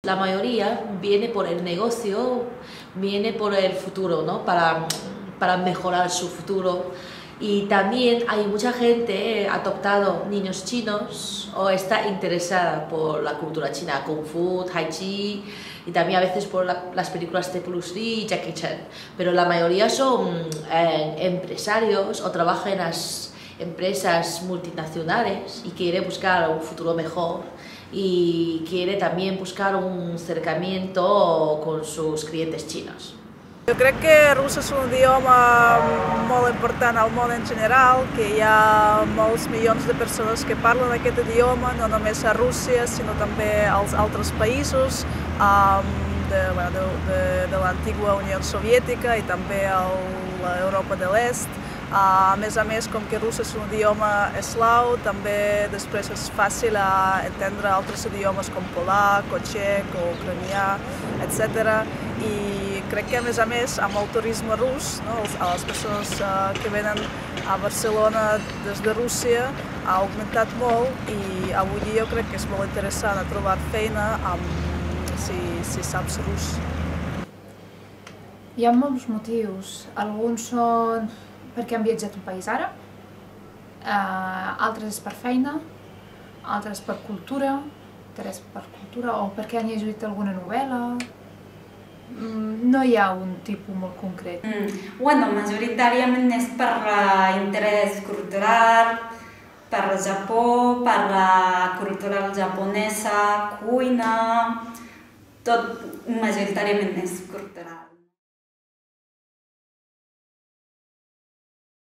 La mayoría viene por el negocio, viene por el futuro, ¿no? Para mejorar su futuro. Y también hay mucha gente adoptado niños chinos o está interesada por la cultura china, Kung Fu, Tai Chi, y también a veces por las películas de Bruce Lee y Jackie Chan. Pero la mayoría son empresarios o trabajan en las empresas multinacionales y quiere buscar un futuro mejor y quiere también buscar un acercamiento con sus clientes chinos. Jo crec que rus és un idioma molt important al món en general, que hi ha molts milions de persones que parlen aquest idioma, no només a Rússia, sinó també als altres països de l'antiga Unió Soviètica i també a l'Europa de l'Est. A més, com que rus és un idioma eslau, també després és fàcil entendre altres idiomes com polac, o txec, o ucranià, etc. I crec que, a més, amb el turisme rus, les persones que venen a Barcelona des de Rússia ha augmentat molt i avui dia jo crec que és molt interessant trobar feina si saps rus. Hi ha molts motius. Alguns són perquè han viatjat un país àrab, altres per feina, altres per cultura, interès per cultura, o perquè han llegit alguna novel·la. No hi ha un tipus molt concret. Bueno, majoritàriament és per interès cultural, per el Japó, per la cultura japonesa, cuina, tot majoritàriament és cultural.